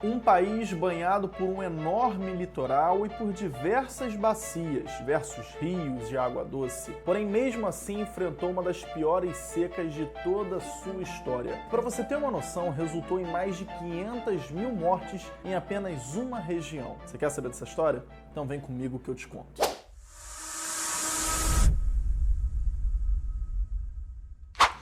Um país banhado por um enorme litoral e por diversas bacias, diversos rios de água doce. Porém, mesmo assim, enfrentou uma das piores secas de toda a sua história. Para você ter uma noção, resultou em mais de 500 mil mortes em apenas uma região. Você quer saber dessa história? Então vem comigo que eu te conto.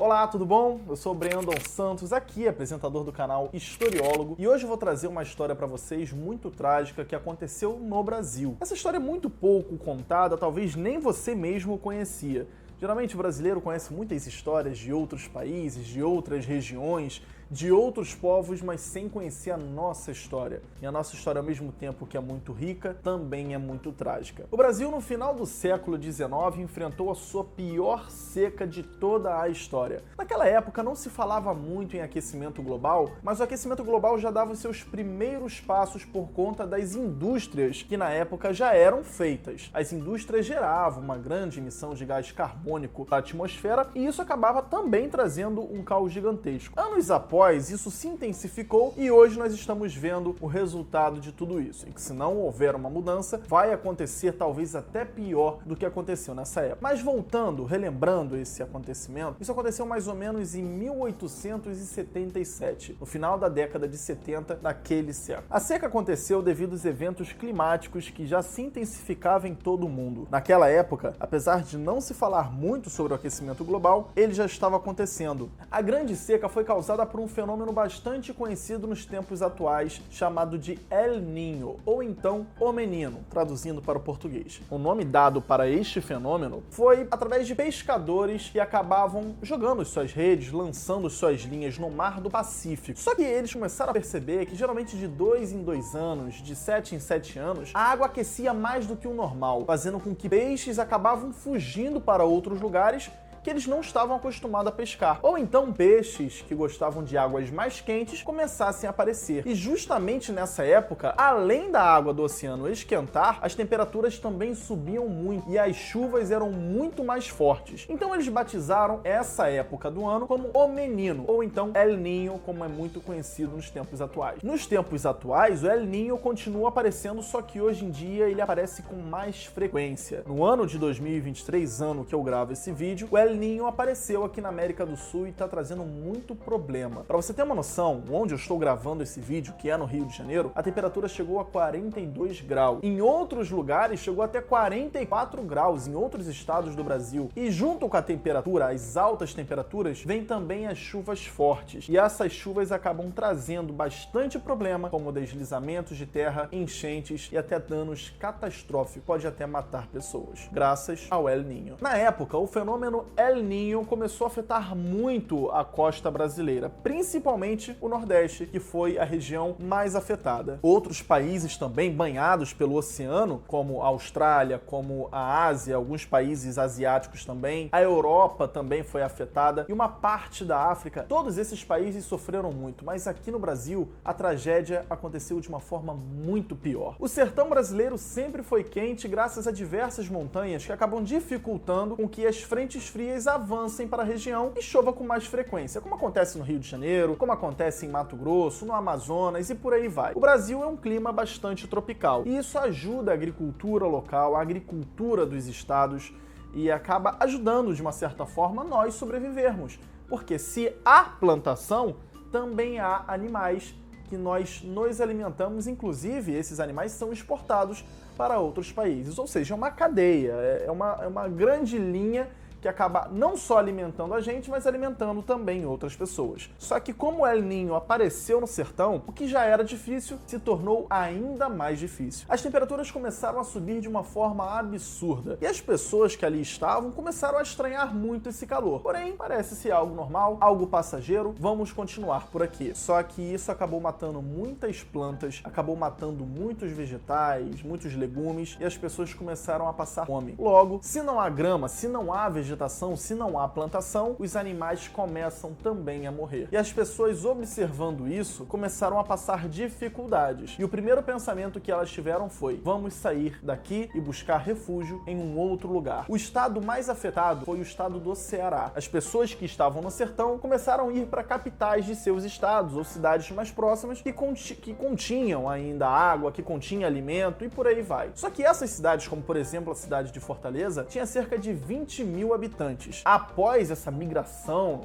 Olá, tudo bom? Eu sou o Brandon Santos, aqui apresentador do canal Historiólogo, e hoje eu vou trazer uma história para vocês muito trágica que aconteceu no Brasil. Essa história é muito pouco contada, talvez nem você mesmo conhecia. Geralmente o brasileiro conhece muitas histórias de outros países, de outras regiões, de outros povos, mas sem conhecer a nossa história. E a nossa história, ao mesmo tempo que é muito rica, também é muito trágica. O Brasil, no final do século XIX, enfrentou a sua pior seca de toda a história. Naquela época não se falava muito em aquecimento global, mas o aquecimento global já dava os seus primeiros passos por conta das indústrias que na época já eram feitas. As indústrias geravam uma grande emissão de gás carbônico para a atmosfera e isso acabava também trazendo um caos gigantesco. Anos após, isso se intensificou e hoje nós estamos vendo o resultado de tudo isso. E que se não houver uma mudança, vai acontecer talvez até pior do que aconteceu nessa época. Mas voltando, relembrando esse acontecimento, isso aconteceu mais ou menos em 1877, no final da década de 70 daquele século. A seca aconteceu devido aos eventos climáticos que já se intensificavam em todo o mundo. Naquela época, apesar de não se falar muito sobre o aquecimento global, ele já estava acontecendo. A grande seca foi causada por um fenômeno bastante conhecido nos tempos atuais, chamado de El Niño, ou então O Menino, traduzindo para o português. O nome dado para este fenômeno foi através de pescadores que acabavam jogando suas redes, lançando suas linhas no mar do Pacífico. Só que eles começaram a perceber que geralmente de 2 em 2 anos, de 7 em 7 anos, a água aquecia mais do que o normal, fazendo com que peixes acabavam fugindo para outros lugares que eles não estavam acostumados a pescar. Ou então peixes que gostavam de águas mais quentes começassem a aparecer. E justamente nessa época, além da água do oceano esquentar, as temperaturas também subiam muito e as chuvas eram muito mais fortes. Então eles batizaram essa época do ano como O Menino, ou então El Niño, como é muito conhecido nos tempos atuais. Nos tempos atuais, o El Niño continua aparecendo, só que hoje em dia ele aparece com mais frequência. No ano de 2023, ano que eu gravo esse vídeo, o El Niño apareceu aqui na América do Sul e está trazendo muito problema. Para você ter uma noção, onde eu estou gravando esse vídeo, que é no Rio de Janeiro, a temperatura chegou a 42 graus. Em outros lugares chegou até 44 graus em outros estados do Brasil. E junto com a temperatura, as altas temperaturas, vem também as chuvas fortes. E essas chuvas acabam trazendo bastante problema, como deslizamentos de terra, enchentes e até danos catastróficos. Pode até matar pessoas, graças ao El Niño. Na época, o fenômeno El Niño começou a afetar muito a costa brasileira, principalmente o Nordeste, que foi a região mais afetada. Outros países também banhados pelo oceano, como a Austrália, como a Ásia, alguns países asiáticos também, a Europa também foi afetada e uma parte da África. Todos esses países sofreram muito, mas aqui no Brasil a tragédia aconteceu de uma forma muito pior. O sertão brasileiro sempre foi quente graças a diversas montanhas que acabam dificultando com que as frentes frias avancem para a região e chova com mais frequência, como acontece no Rio de Janeiro, como acontece em Mato Grosso, no Amazonas e por aí vai. O Brasil é um clima bastante tropical e isso ajuda a agricultura local, a agricultura dos estados e acaba ajudando, de uma certa forma, nós sobrevivermos. Porque se há plantação, também há animais que nós nos alimentamos, inclusive esses animais são exportados para outros países. Ou seja, é uma cadeia, é uma grande linha que acaba não só alimentando a gente, mas alimentando também outras pessoas. Só que como o El Niño apareceu no sertão, o que já era difícil se tornou ainda mais difícil. As temperaturas começaram a subir de uma forma absurda e as pessoas que ali estavam começaram a estranhar muito esse calor. Porém, parece ser algo normal, algo passageiro, vamos continuar por aqui. Só que isso acabou matando muitas plantas, acabou matando muitos vegetais, muitos legumes e as pessoas começaram a passar fome. Logo, se não há grama, se não há vegetação, vegetação, se não há plantação, os animais começam também a morrer. E as pessoas, observando isso, começaram a passar dificuldades. E o primeiro pensamento que elas tiveram foi: vamos sair daqui e buscar refúgio em um outro lugar. O estado mais afetado foi o estado do Ceará. As pessoas que estavam no sertão começaram a ir para capitais de seus estados ou cidades mais próximas que continham ainda água, que continha alimento e por aí vai. Só que essas cidades, como por exemplo a cidade de Fortaleza, tinha cerca de 20 mil habitantes. Após essa migração,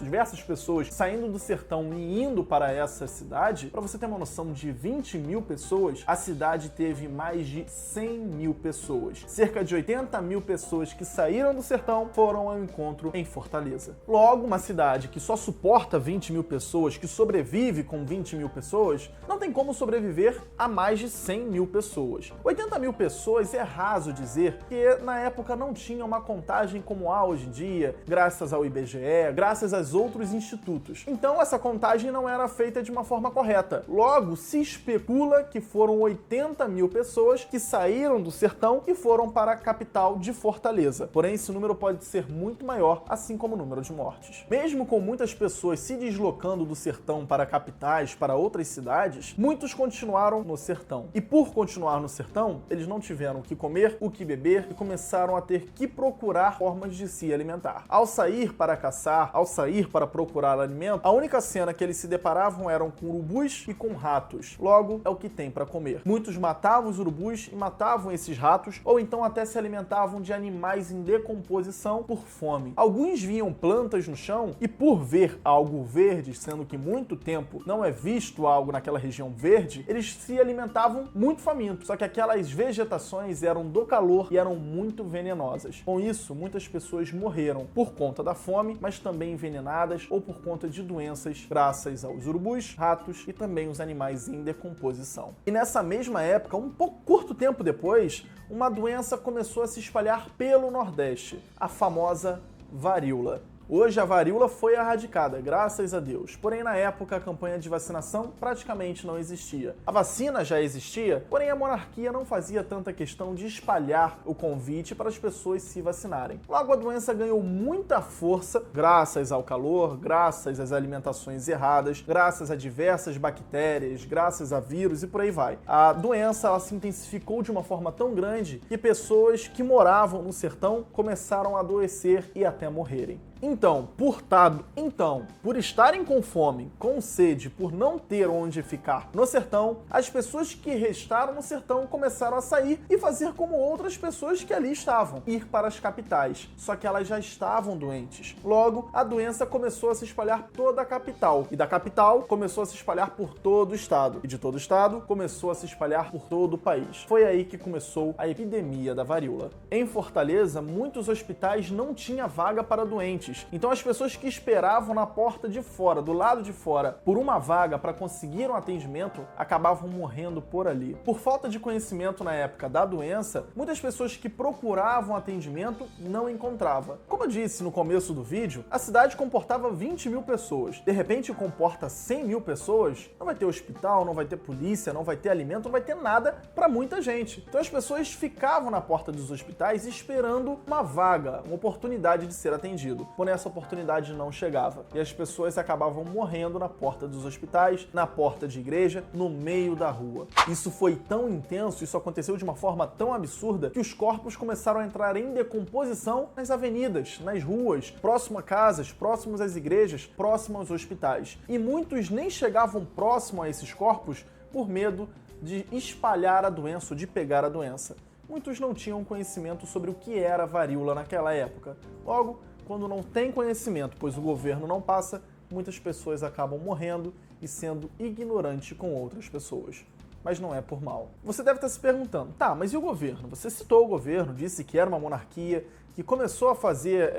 diversas pessoas saindo do sertão e indo para essa cidade, para você ter uma noção de 20 mil pessoas, a cidade teve mais de 100 mil pessoas. Cerca de 80 mil pessoas que saíram do sertão foram ao encontro em Fortaleza. Logo, uma cidade que só suporta 20 mil pessoas, que sobrevive com 20 mil pessoas, não tem como sobreviver a mais de 100 mil pessoas. 80 mil pessoas é raso dizer que na época não tinha uma contagem como há hoje em dia, graças ao IBGE, graças aos outros institutos. Então essa contagem não era feita de uma forma correta. Logo, se especula que foram 80 mil pessoas que saíram do sertão e foram para a capital de Fortaleza. Porém, esse número pode ser muito maior, assim como o número de mortes. Mesmo com muitas pessoas se deslocando do sertão para capitais, para outras cidades, muitos continuaram no sertão. E por continuar no sertão, eles não tiveram o que comer, o que beber e começaram a ter que procurar formas de se alimentar. Ao sair para caçar, ao sair para procurar alimento, a única cena que eles se deparavam eram com urubus e com ratos. Logo, é o que tem para comer. Muitos matavam os urubus e matavam esses ratos, ou então até se alimentavam de animais em decomposição por fome. Alguns viam plantas no chão e, por ver algo verde, sendo que muito tempo não é visto algo naquela região verde, eles se alimentavam muito famintos. Só que aquelas vegetações eram do calor e eram muito venenosas. Com isso, muitas pessoas morreram por conta da fome, mas também envenenadas ou por conta de doenças graças aos urubus, ratos e também os animais em decomposição. E nessa mesma época, um pouco curto tempo depois, uma doença começou a se espalhar pelo Nordeste, a famosa varíola. Hoje a varíola foi erradicada, graças a Deus. Porém, na época, a campanha de vacinação praticamente não existia. A vacina já existia, porém a monarquia não fazia tanta questão de espalhar o convite para as pessoas se vacinarem. Logo, a doença ganhou muita força graças ao calor, graças às alimentações erradas, graças a diversas bactérias, graças a vírus e por aí vai. A doença ela se intensificou de uma forma tão grande que pessoas que moravam no sertão começaram a adoecer e até morrerem. Então, por estarem com fome, com sede, por não ter onde ficar no sertão, as pessoas que restaram no sertão começaram a sair e fazer como outras pessoas que ali estavam, ir para as capitais. Só que elas já estavam doentes. Logo, a doença começou a se espalhar por toda a capital. E da capital, começou a se espalhar por todo o estado. E de todo o estado, começou a se espalhar por todo o país. Foi aí que começou a epidemia da varíola. Em Fortaleza, muitos hospitais não tinham vaga para doentes. Então as pessoas que esperavam na porta de fora, do lado de fora, por uma vaga para conseguir um atendimento, acabavam morrendo por ali. Por falta de conhecimento na época da doença, muitas pessoas que procuravam atendimento não encontravam. Como eu disse no começo do vídeo, a cidade comportava 20 mil pessoas. De repente comporta 100 mil pessoas, não vai ter hospital, não vai ter polícia, não vai ter alimento, não vai ter nada para muita gente. Então as pessoas ficavam na porta dos hospitais esperando uma vaga, uma oportunidade de ser atendido. Porém, essa oportunidade não chegava. E as pessoas acabavam morrendo na porta dos hospitais, na porta de igreja, no meio da rua. Isso foi tão intenso, isso aconteceu de uma forma tão absurda, que os corpos começaram a entrar em decomposição nas avenidas, nas ruas, próximo a casas, próximos às igrejas, próximo aos hospitais. E muitos nem chegavam próximo a esses corpos por medo de espalhar a doença ou de pegar a doença. Muitos não tinham conhecimento sobre o que era a varíola naquela época. Logo, quando não tem conhecimento, pois o governo não passa, muitas pessoas acabam morrendo e sendo ignorante com outras pessoas. Mas não é por mal. Você deve estar se perguntando, tá, mas e o governo? Você citou o governo, disse que era uma monarquia, que começou a fazer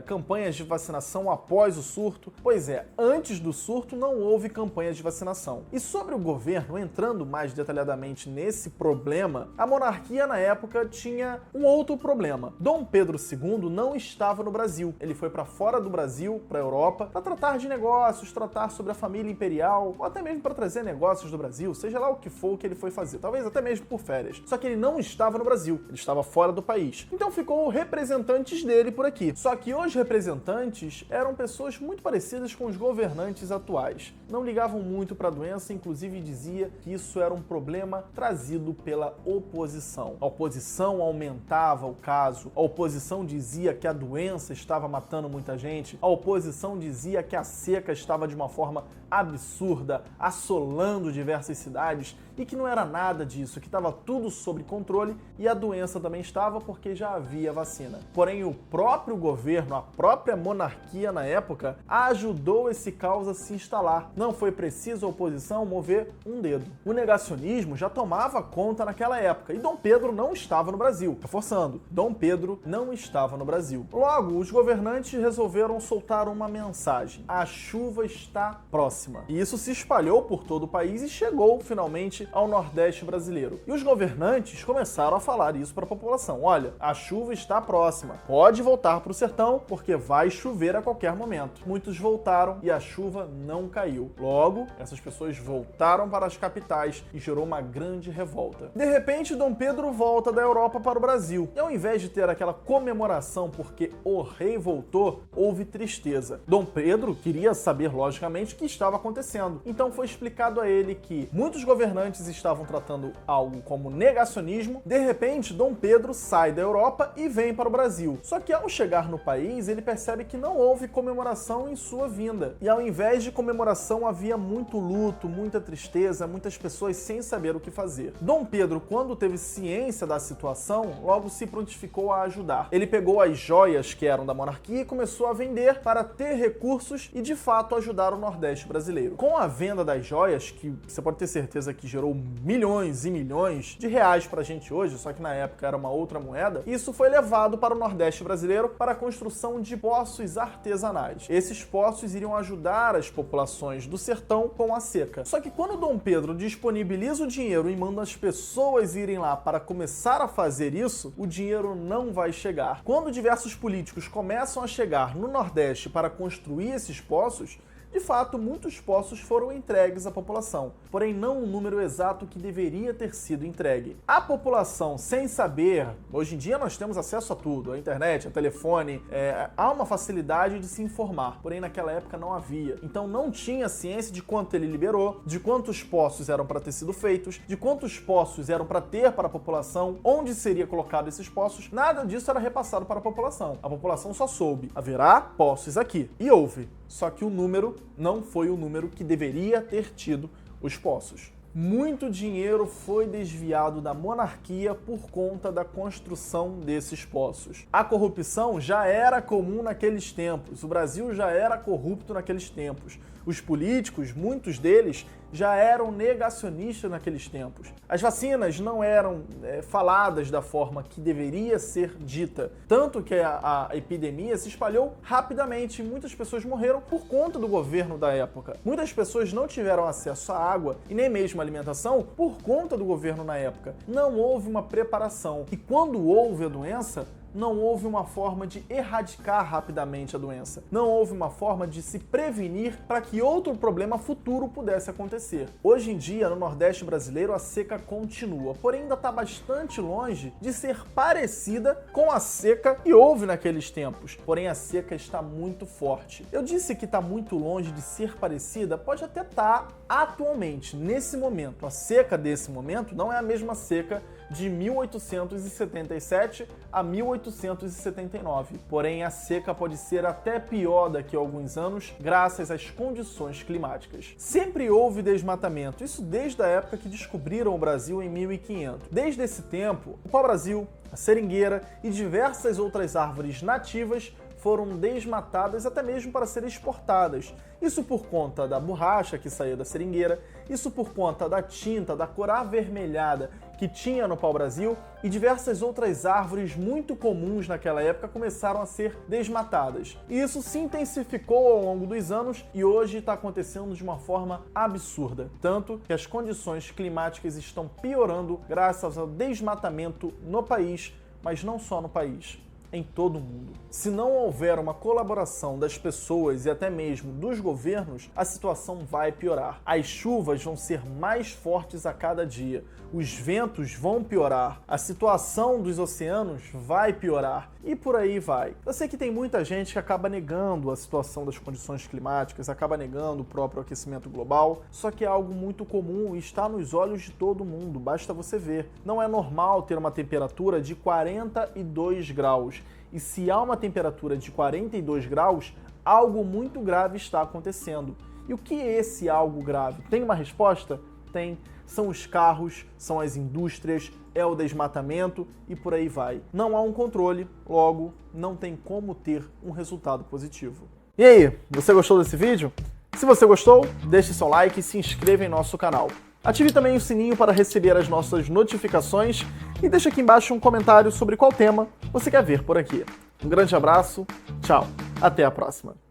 campanhas de vacinação após o surto. Pois é, antes do surto não houve campanhas de vacinação. E sobre o governo, entrando mais detalhadamente nesse problema, a monarquia na época tinha um outro problema. Dom Pedro II não estava no Brasil. Ele foi para fora do Brasil, para a Europa, para tratar de negócios, tratar sobre a família imperial, ou até mesmo para trazer negócios do Brasil, seja lá o que for que ele foi fazer, talvez até mesmo por férias. Só que ele não estava no Brasil, ele estava fora do país. Então ficou representando representantes dele por aqui. Só que os representantes eram pessoas muito parecidas com os governantes atuais. Não ligavam muito para a doença, inclusive dizia que isso era um problema trazido pela oposição. A oposição aumentava o caso, a oposição dizia que a doença estava matando muita gente, a oposição dizia que a seca estava de uma forma absurda, assolando diversas cidades e que não era nada disso, que estava tudo sob controle e a doença também estava porque já havia vacina. Porém, o próprio governo, a própria monarquia na época, ajudou esse caos a se instalar. Não foi preciso a oposição mover um dedo. O negacionismo já tomava conta naquela época e Dom Pedro não estava no Brasil. Reforçando, Dom Pedro não estava no Brasil. Logo, os governantes resolveram soltar uma mensagem: a chuva está próxima. E isso se espalhou por todo o país e chegou finalmente ao Nordeste brasileiro. E os governantes começaram a falar isso para a população: olha, a chuva está próxima, pode voltar para o sertão porque vai chover a qualquer momento. Muitos voltaram e a chuva não caiu. Logo, essas pessoas voltaram para as capitais e gerou uma grande revolta. De repente, Dom Pedro volta da Europa para o Brasil. E ao invés de ter aquela comemoração porque o rei voltou, houve tristeza. Dom Pedro queria saber, logicamente, o que estava acontecendo. Então foi explicado a ele que muitos governantes estavam tratando algo como negacionismo. De repente, Dom Pedro sai da Europa e vem para o Brasil. Só que ao chegar no país, ele percebe que não houve comemoração em sua vinda. E ao invés de comemoração, havia muito luto, muita tristeza, muitas pessoas sem saber o que fazer. Dom Pedro, quando teve ciência da situação, logo se prontificou a ajudar. Ele pegou as joias que eram da monarquia e começou a vender para ter recursos e, de fato, ajudar o Nordeste brasileiro. Com a venda das joias, que você pode ter certeza que gerou milhões e milhões de reais pra gente hoje, só que na época era uma outra moeda, isso foi levado para o Nordeste brasileiro para a construção de poços artesanais. Esses poços iriam ajudar as populações do sertão com a seca. Só que quando Dom Pedro disponibiliza o dinheiro e manda as pessoas irem lá para começar a fazer isso, o dinheiro não vai chegar. Quando diversos políticos começam a chegar no Nordeste para construir esses poços, de fato, muitos poços foram entregues à população, porém não o número exato que deveria ter sido entregue. A população, sem saber, hoje em dia nós temos acesso a tudo, a internet, a telefone, há uma facilidade de se informar, porém naquela época não havia. Então não tinha ciência de quanto ele liberou, de quantos poços eram para ter sido feitos, de quantos poços eram para ter para a população, onde seria colocado esses poços, nada disso era repassado para a população. A população só soube: haverá poços aqui. E houve. Só que o número não foi o número que deveria ter tido os poços. Muito dinheiro foi desviado da monarquia por conta da construção desses poços. A corrupção já era comum naqueles tempos, o Brasil já era corrupto naqueles tempos. Os políticos, muitos deles, já eram negacionistas naqueles tempos. As vacinas não eram faladas da forma que deveria ser dita, tanto que a epidemia se espalhou rapidamente e muitas pessoas morreram por conta do governo da época. Muitas pessoas não tiveram acesso à água e nem mesmo à alimentação por conta do governo na época. Não houve uma preparação e quando houve a doença, não houve uma forma de erradicar rapidamente a doença. Não houve uma forma de se prevenir para que outro problema futuro pudesse acontecer. Hoje em dia, no Nordeste brasileiro, a seca continua, porém ainda está bastante longe de ser parecida com a seca que houve naqueles tempos. Porém, a seca está muito forte. Eu disse que está muito longe de ser parecida, pode até estar atualmente, nesse momento. A seca desse momento não é a mesma seca de 1877 a 1879. Porém, a seca pode ser até pior daqui a alguns anos, graças às condições climáticas. Sempre houve desmatamento, isso desde a época que descobriram o Brasil em 1500. Desde esse tempo, o pau-brasil, a seringueira e diversas outras árvores nativas foram desmatadas até mesmo para serem exportadas. Isso por conta da borracha que saía da seringueira, isso por conta da tinta, da cor avermelhada que tinha no pau-brasil e diversas outras árvores muito comuns naquela época começaram a ser desmatadas. E isso se intensificou ao longo dos anos e hoje está acontecendo de uma forma absurda. Tanto que as condições climáticas estão piorando graças ao desmatamento no país, mas não só no país. em todo o mundo. Se não houver uma colaboração das pessoas e até mesmo dos governos, a situação vai piorar. As chuvas vão ser mais fortes a cada dia, os ventos vão piorar, a situação dos oceanos vai piorar e por aí vai. Eu sei que tem muita gente que acaba negando a situação das condições climáticas, acaba negando o próprio aquecimento global, só que é algo muito comum e está nos olhos de todo mundo, basta você ver. Não é normal ter uma temperatura de 42 graus. E se há uma temperatura de 42 graus, algo muito grave está acontecendo. E o que é esse algo grave? Tem uma resposta? Tem. São os carros, são as indústrias, é o desmatamento e por aí vai. Não há um controle, logo, não tem como ter um resultado positivo. E aí, você gostou desse vídeo? Se você gostou, deixe seu like e se inscreva em nosso canal. Ative também o sininho para receber as nossas notificações e deixe aqui embaixo um comentário sobre qual tema você quer ver por aqui. Um grande abraço, tchau, até a próxima.